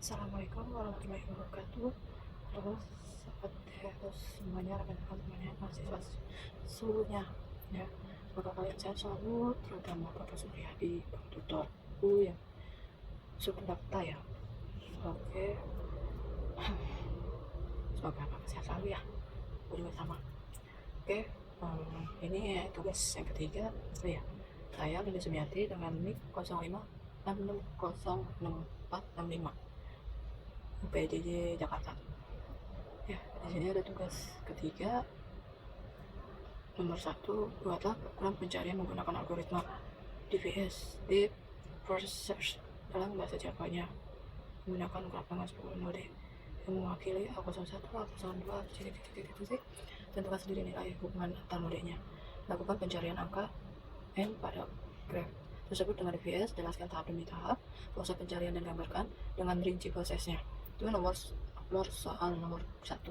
Assalamualaikum warahmatullahi wabarakatuh. Terus terus semuanya rekan-rekan semuanya mahasiswa seluruhnya ya. Semoga kalian sehat selalu, terutama Bapak Supriyadi, Pak Tutorku yang super dakta ya. Oke, semoga Bapak sehat selalu ya. Aku juga sama. Oke, ini tugas yang ketiga. Ya, saya Linda Sumiati dengan NIK 0566066465. PJJ Jakarta. Ya, di sini ada tugas ketiga. Nomor 1, buatlah program pencarian menggunakan algoritma DVS, Deep First Search, dalam bahasa Javanya menggunakan graf dengan 10 node yang mewakili A01, A02, titik. Tentukan sendiri nilai hubungan antar nodenya. Lakukan pencarian angka N pada graf tersebut dengan DVS. Jelaskan tahap demi tahap proses pencarian dan gambarkan dengan rinci prosesnya. Itu soal nomor 1.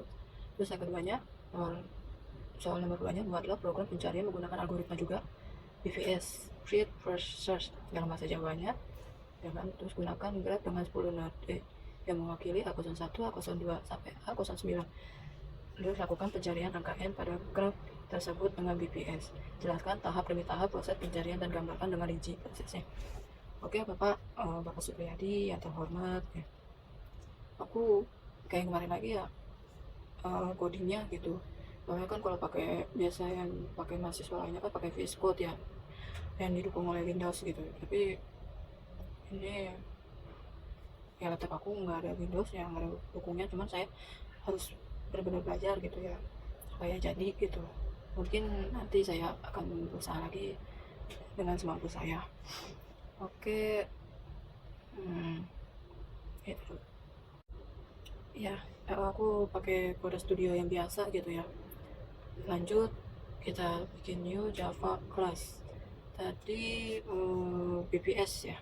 Terus yang keduanya, soal nomor 2-nya, buatlah program pencarian menggunakan algoritma juga DVS, Read First Search, dalam bahasa Jawanya ya kan. Terus gunakan graf dengan 10 node yang mewakili A01, A02 sampai A09. Terus lakukan pencarian angka N pada graf tersebut dengan BPS. Jelaskan tahap demi tahap proses pencarian dan gambarkan dengan rinci prosesnya. Oke Bapak Supriyadi yang terhormat ya. Aku kayak kemarin lagi ya, codingnya gitu. Soalnya kan kalau pakai biasa yang pakai mahasiswa lainnya kan pakai VS Code ya, yang didukung oleh Windows gitu. Tapi ini ya laptop aku nggak ada Windows yang ada dukungnya, cuman saya harus benar-benar belajar gitu ya supaya jadi gitu. Mungkin nanti saya akan berusaha lagi dengan semampu saya. Oke, itu ya, aku pakai Code Studio yang biasa gitu ya. Lanjut, kita bikin new Java class. Tadi BPS ya,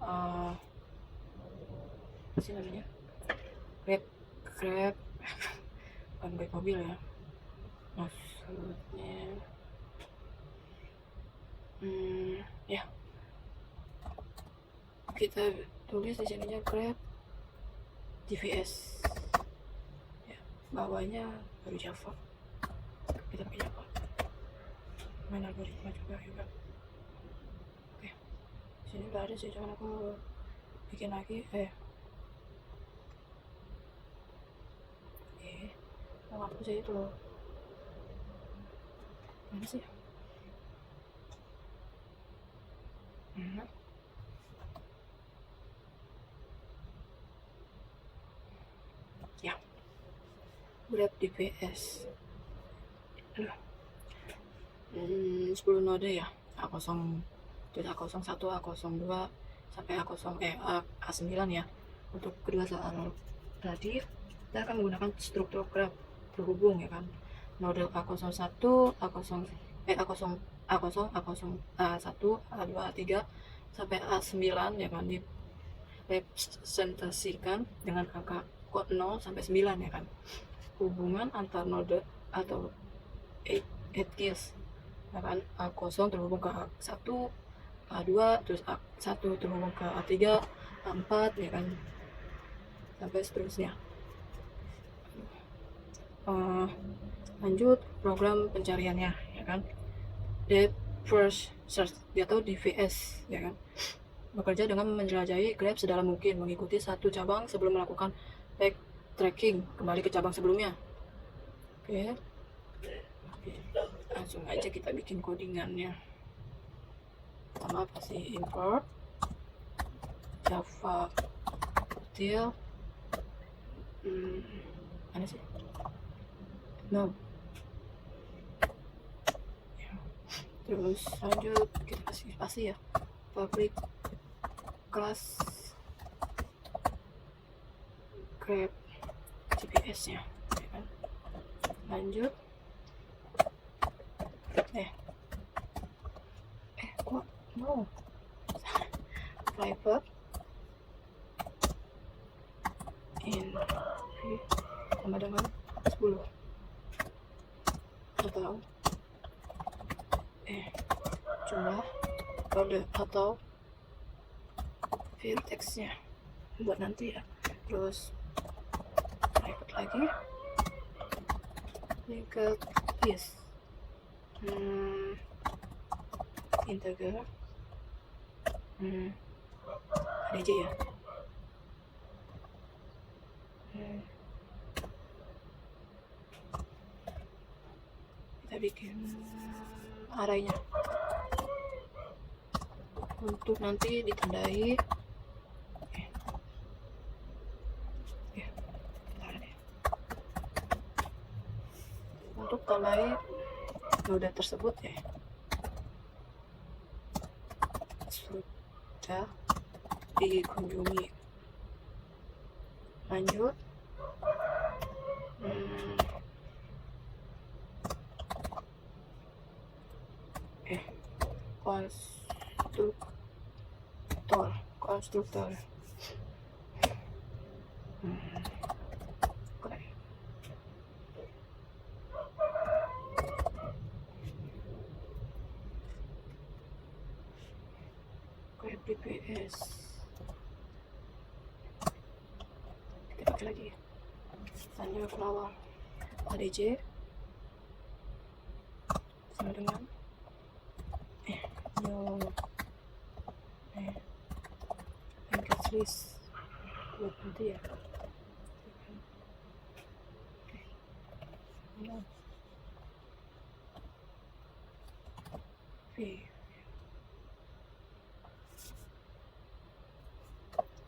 apa sih namanya, grab bukan grab mobil ya maksudnya. Ya, kita tulis di sininya grab DVS ya, bawahnya baru Java. Kita pakai Java, main algoritma juga. Oke, sini udah ada sih, cuman aku bikin lagi. Mau hapus aja itu loh. Mana sih? Ya, grab DPS. 10 node ya, A0, A01, A02 sampai A9 ya. Untuk kedua soal tadi kita akan menggunakan struktur graf terhubung ya kan. Node A01, A0, A0, A0, A0, A1, A2, A3 sampai A9 ya kan, direpresentasikan dengan angka kode 0 sampai 9 ya kan. Hubungan antar node atau edges ya kan, A0 terhubung ke A1, A2, terus A1 terhubung ke A3, A4 ya kan, sampai seterusnya. Lanjut program pencariannya ya kan, Deep First Search atau DVS ya kan, bekerja dengan menjelajahi graf sedalam mungkin, mengikuti satu cabang sebelum melakukan backtracking kembali ke cabang sebelumnya. Oke, langsung aja kita bikin codingannya. Pertama pasti import Java util, mana sih, no ya. Terus lanjut kita kasih spasi ya, public class grab GPS nya ya kan. Lanjut kok no private in sama dengan 10 atau jumlah kode atau field text-nya buat nanti ya. terus private lagi, linked list, integer, ADJ ya, kita bikin arraynya untuk nanti ditandai. Untuk tandai noda tersebut ya sudah dikunjungi. Lanjut, konstruktor BPS kita pakai lagi, hanya flower ADJ sama dengan linked list buat nanti ya.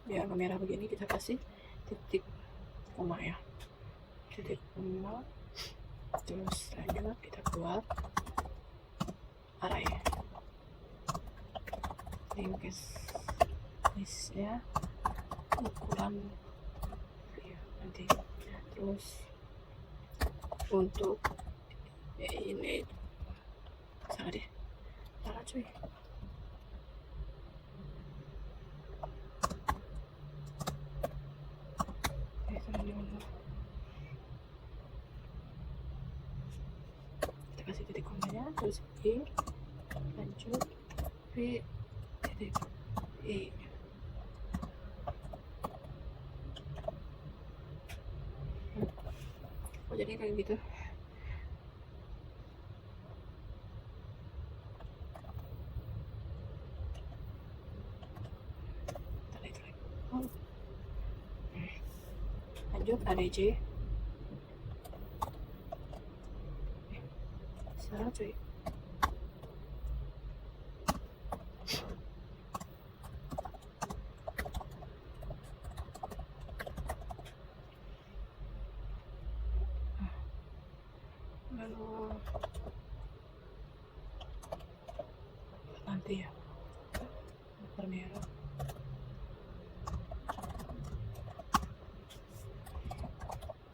Biar merah begini kita kasih titik koma ya, titik koma, terus lanjut kita buat array linked listnya ukuran nanti. Terus untuk ini salah deh, salah cuy. Kita kasih titik komanya, terus I, lanjut V titik I. Oh, jadi kayak gitu. Lanjut ADJ, salah cuy. Lalu nanti ya merah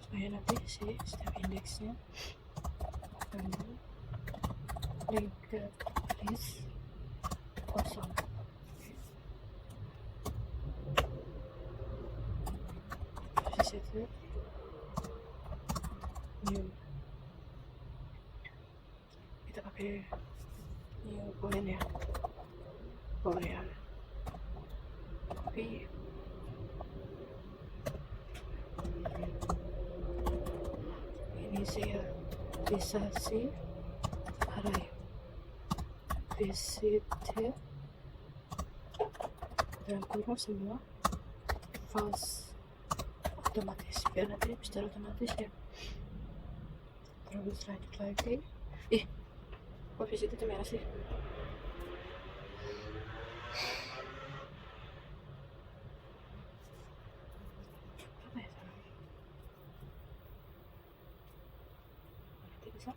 supaya nanti si step indexnya linked list kosong. Di situ new, kita pakai new boolean ya, boolean tapi inisialisasi array visit dalam kurung semua false otomatis, biar nanti secara otomatis ya. Terus lanjut lagi, kok visit itu merah sih? Apa ya salah? Nanti bisa.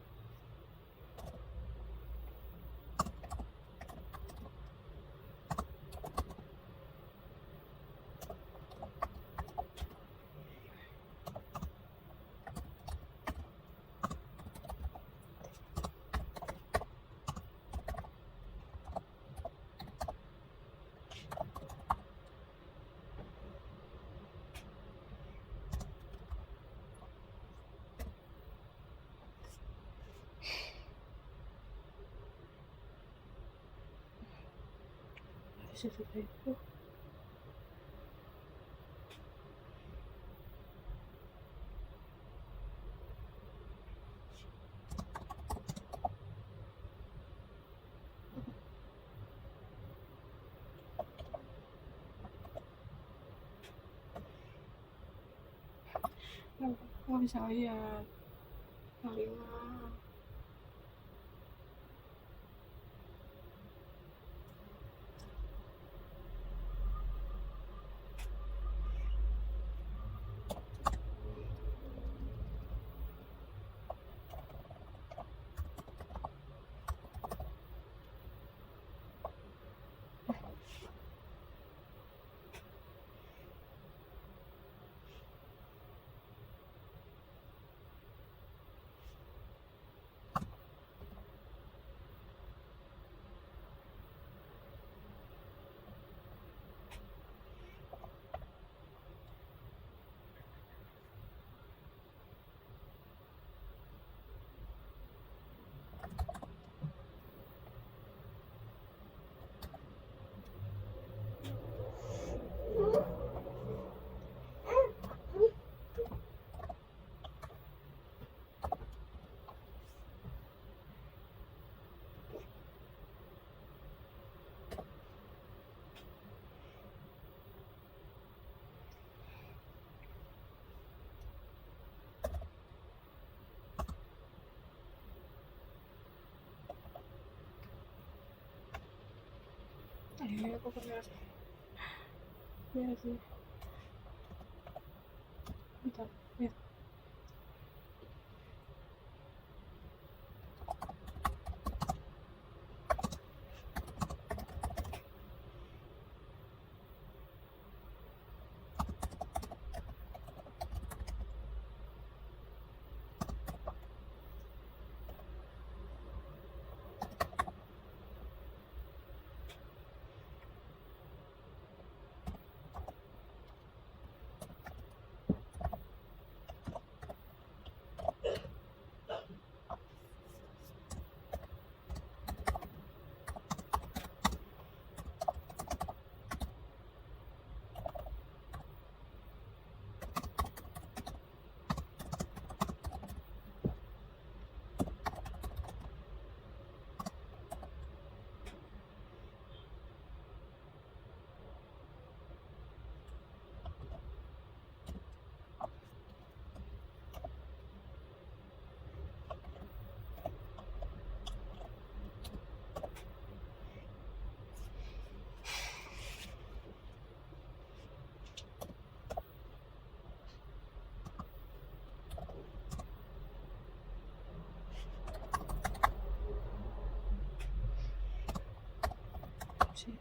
Seperti itu. nggak bisa lihat. Alina. Ayo, aku beres. Beres sih. Bentar, ya. Sih,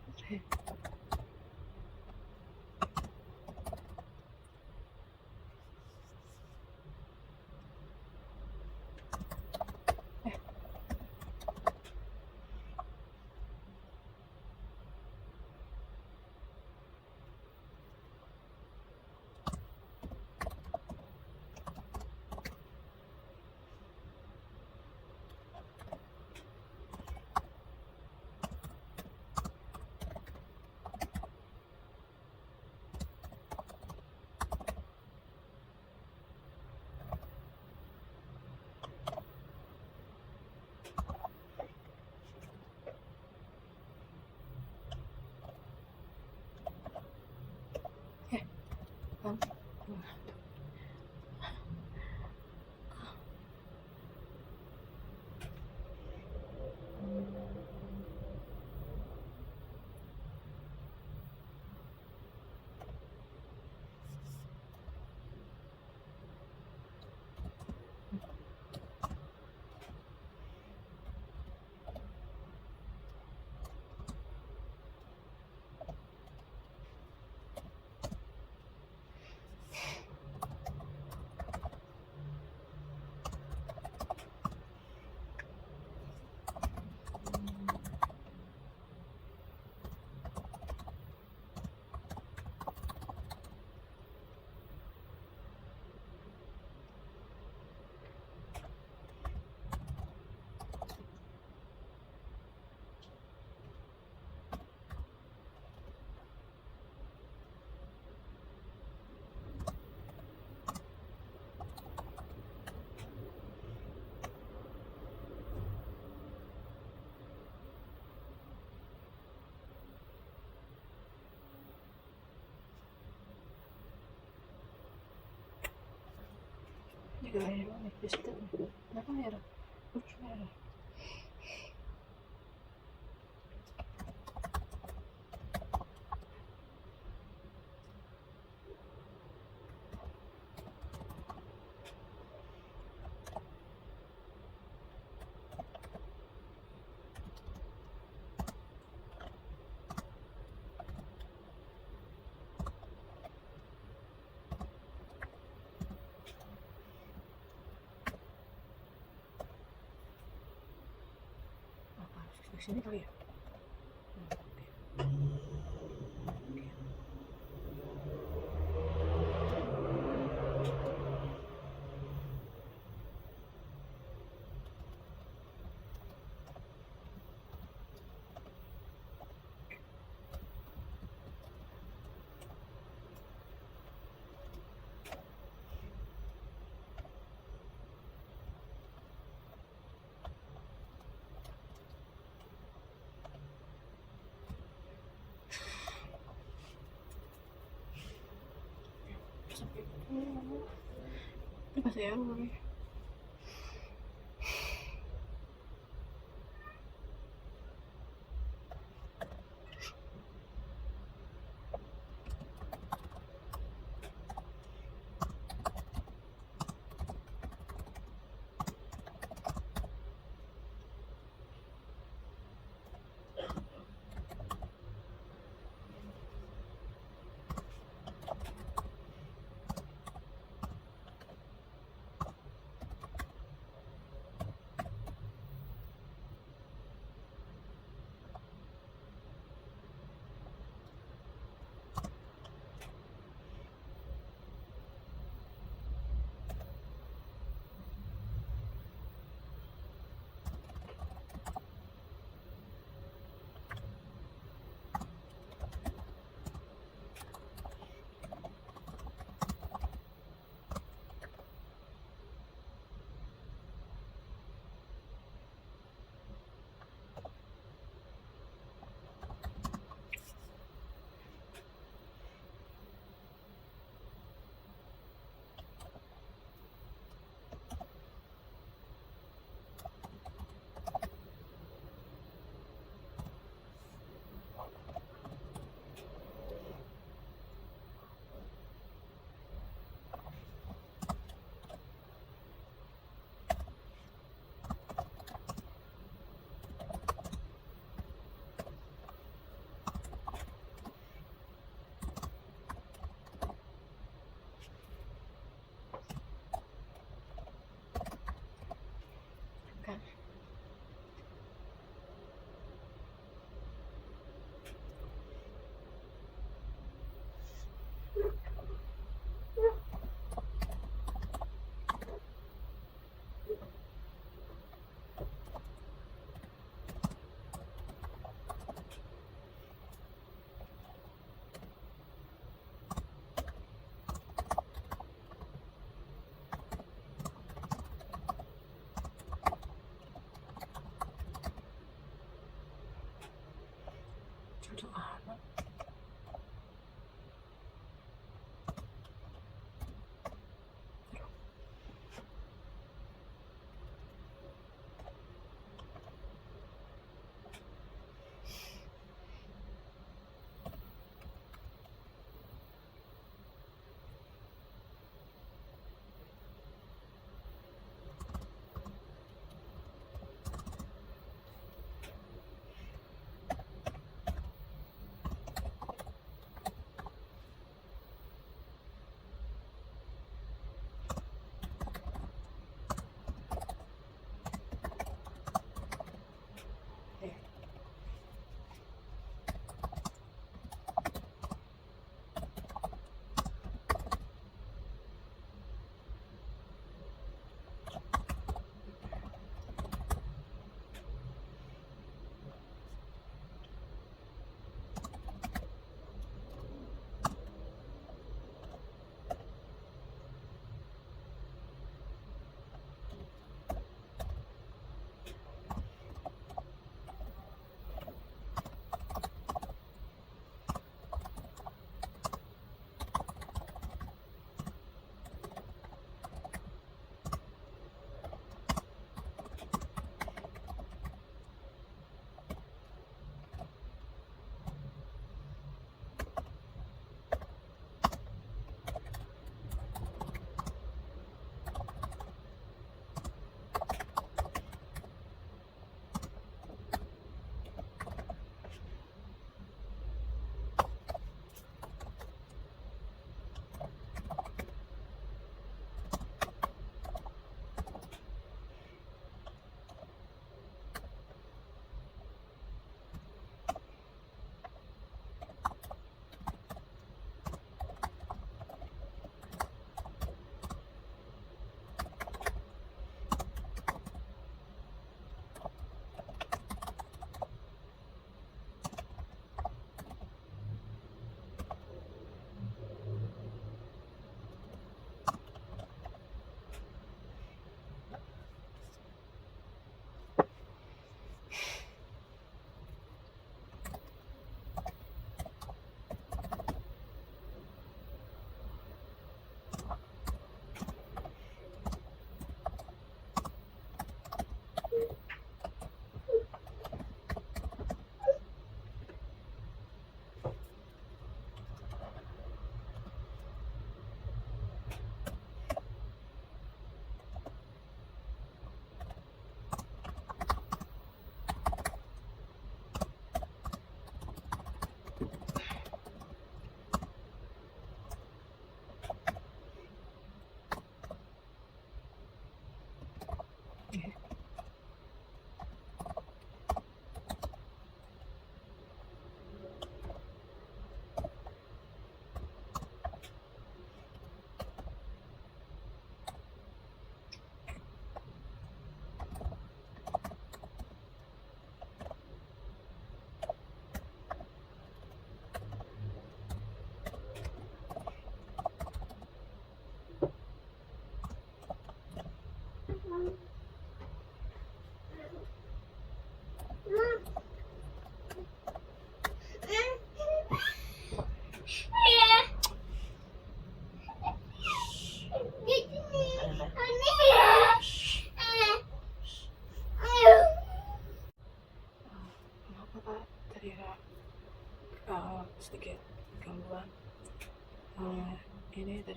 kan? juga air nih di situ. Kenapa air? Terus air. Apa harus ke sini kali ya? Sampai ini kasih air lagi.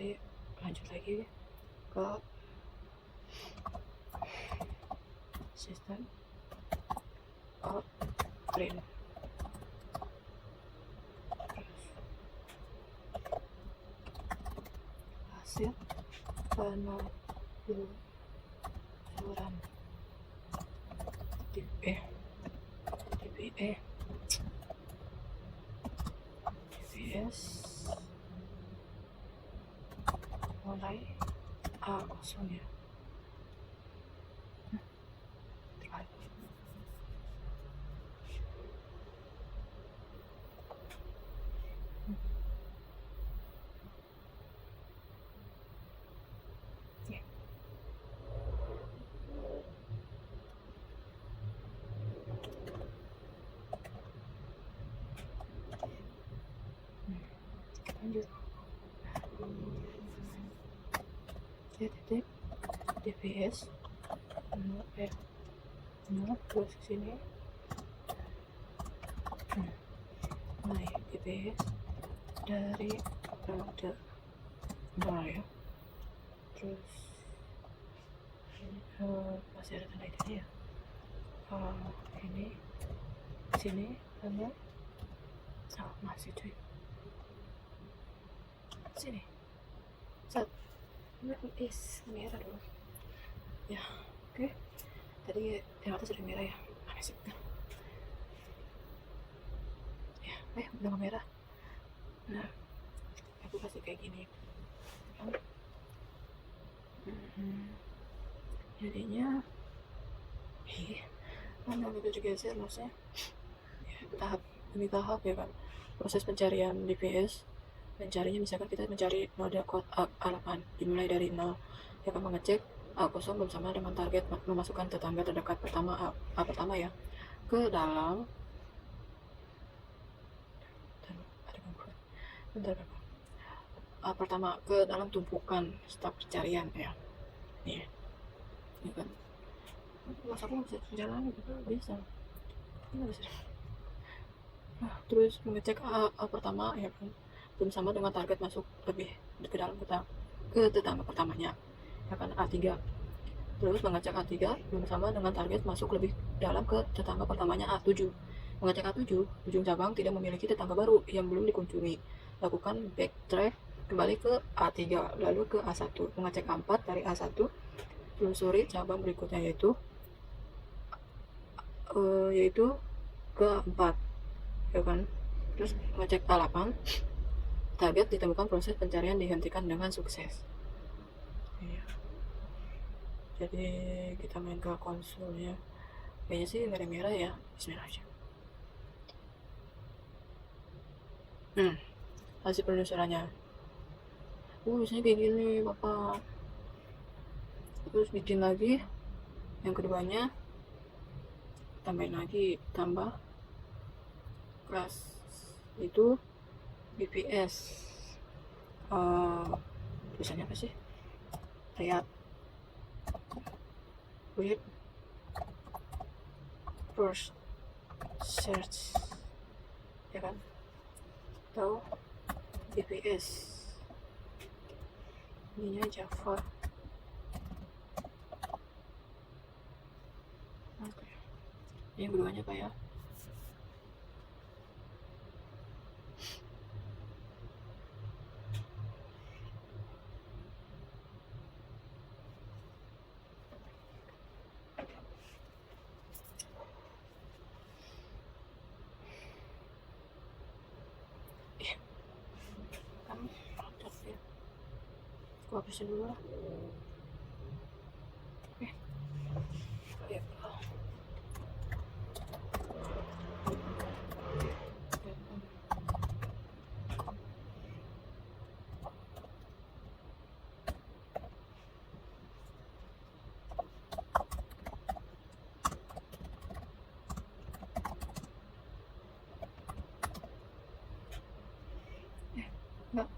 Jadi lanjut lagi ke sistem print. Hasil penelusuran DPS mulai A0 ya. Lanjut titik DPS 0 terus ke sini naik DPS dari node 0 ya, terus masih ada tanda ini ya, ini sini sama masih cuy sini set merah dulu ya. Oke, tadi yang atas sudah merah ya, aneh sih ya, udah merah. Nah, aku kasih kayak gini jadinya mana gitu juga sih maksudnya ya, tahap demi tahap ya kan. Proses pencarian DPS, mencarinya misalkan kita mencari node kode A8 dimulai dari 0 ya kan, mengecek A0 belum sama dengan target, memasukkan tetangga terdekat pertama A pertama ya ke dalam pertama ke dalam tumpukan staf pencarian ya. Nih ya kan, masa aku bisa jalan gitu, bisa nggak bisa. Nah, terus mengecek A pertama ya kan, belum sama dengan target, masuk lebih ke dalam ke tetangga pertamanya ya kan, A3. Terus mengecek A3 belum sama dengan target, masuk lebih dalam ke tetangga pertamanya A7. Mengecek A7, ujung cabang tidak memiliki tetangga baru yang belum dikunjungi, lakukan backtrack kembali ke A3 lalu ke A1. Mengecek A4 dari A1, telusuri cabang berikutnya yaitu ke A4 ya kan. Terus mengecek A8, target ditemukan, proses pencarian dihentikan dengan sukses. Iya. Jadi kita main ke konsolnya, kayaknya sih merah-merah ya. Bismillah aja. Hasil penelusurannya biasanya kayak gini bapak. Terus bikin lagi yang keduanya, tambahin lagi, tambah kelas itu BPS tulisannya apa sih, lihat with first search ya kan, atau BPS ininya Java. Oke, yang keduanya apa ya, kan mantap ya, aku habisin dulu lah. Oke ya. Enggak.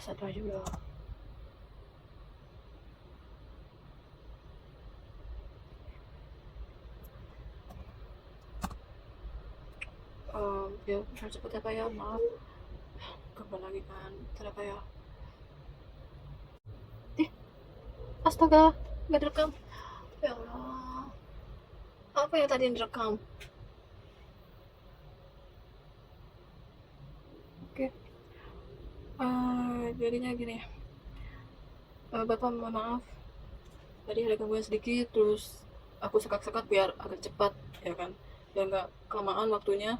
satu aja udah. Ya harus cepet ya Pak ya, maaf kapan lagi kan ntar apa ya. Astaga, nggak direkam. Ya Allah, apa yang tadi yang direkam? Oke. Jadinya gini, Bapak mohon maaf tadi ada gangguan sedikit, terus aku sekat-sekat biar agak cepat ya kan, biar nggak kelamaan waktunya.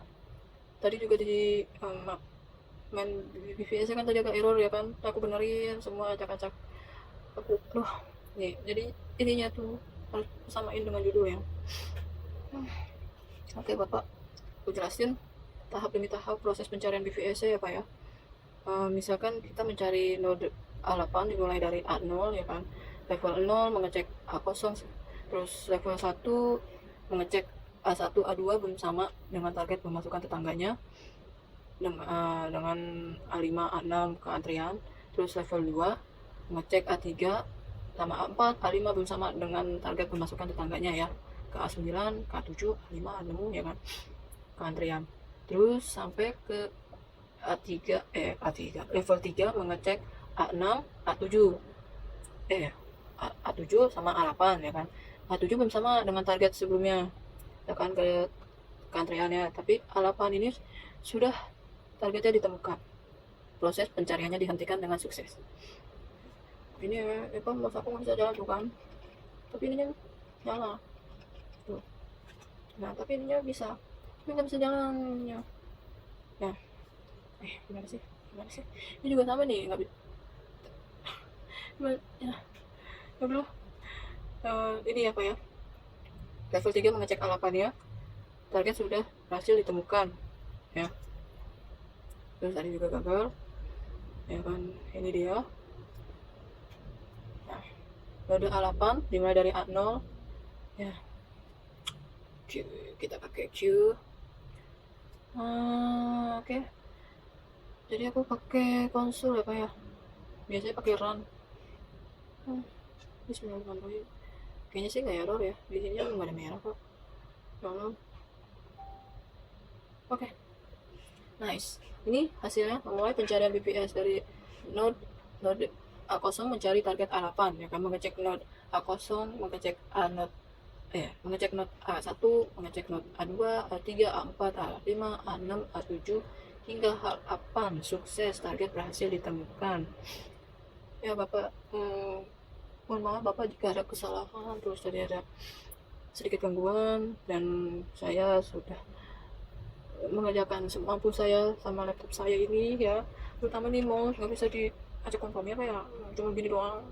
Tadi juga di main BVS kan tadi agak error ya kan, aku benerin semua, acak-acak aku loh nih. Jadi ininya tuh harus samain dengan judul ya. Oke Bapak, aku jelasin tahap demi tahap proses pencarian BVS ya Pak ya. Misalkan kita mencari node A8 dimulai dari A0 ya kan, level 0 mengecek A0, terus level 1 mengecek A1 A2 belum sama dengan target pemasukan tetangganya dengan A5 A6 ke antrian. Terus level 2 mengecek A3 sama A4 A5 belum sama dengan target pemasukan tetangganya ya, ke A9 ke A7 A5 A6 ya kan, ke antrian. Terus sampai ke A3 level 3 mengecek A6 A7 A7 sama A8 ya kan. A7 belum sama dengan target sebelumnya ya kan, ke antriannya, tapi A8 ini sudah targetnya ditemukan, proses pencariannya dihentikan dengan sukses. Ini ya kan, mas aku nggak bisa jalan tuh kan, tapi ininya nyala tuh. Nah tapi ininya bisa, tapi nggak bisa jalannya ya. Gimana sih ini juga sama nih, nggak bisa ya. Ya belum ini apa ya, level 3 mengecek A8 ya, target sudah berhasil ditemukan ya. Terus tadi juga gagal ya kan, ini dia. Nah, node A8 dimulai dari A0 ya. Q, kita pakai Q. Oke. Jadi aku pakai konsul ya Pak ya, biasanya pakai run. Bismillahirrahmanirrahim. Kayaknya sih nggak error ya, di sini nggak ada merah kok. Oke. Nice. Ini hasilnya memulai pencarian BPS dari node A0 mencari target A8 ya kan, mengecek node A0, mengecek mengecek node A1, mengecek node A2, A3, A4, A5, A6, A7 hingga A8. Sukses, target berhasil ditemukan. Ya Bapak, mohon maaf Bapak jika ada kesalahan, terus tadi ada sedikit gangguan, dan saya sudah mengerjakan semampu saya sama laptop saya ini ya, terutama nih mouse nggak bisa diajak kompromi apa ya, cuma gini doang.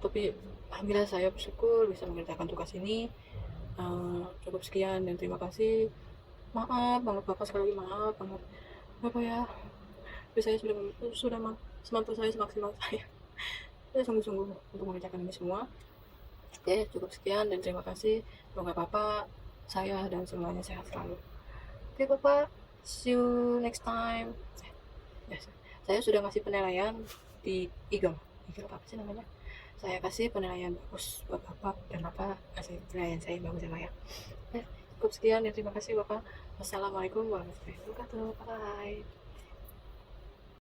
Tapi alhamdulillah saya bersyukur bisa mengerjakan tugas ini. Cukup sekian dan terima kasih. Maaf banget Bapak, sekali lagi maaf banget Bapak ya. Tapi saya sudah semampu saya, semaksimal saya. Saya sungguh-sungguh untuk mengerjakan ini semua. Oke, cukup sekian dan terima kasih. Semoga Bapak, saya dan semuanya sehat selalu. Oke Bapak, see you next time. Yes. Saya sudah ngasih penilaian di Eagle apa sih namanya, saya kasih penilaian bagus buat Bapak, dan Bapak kasih penilaian saya bagus ya Pak ya. Cukup sekian dan terima kasih Bapak. Wassalamualaikum warahmatullahi wabarakatuh. Bye.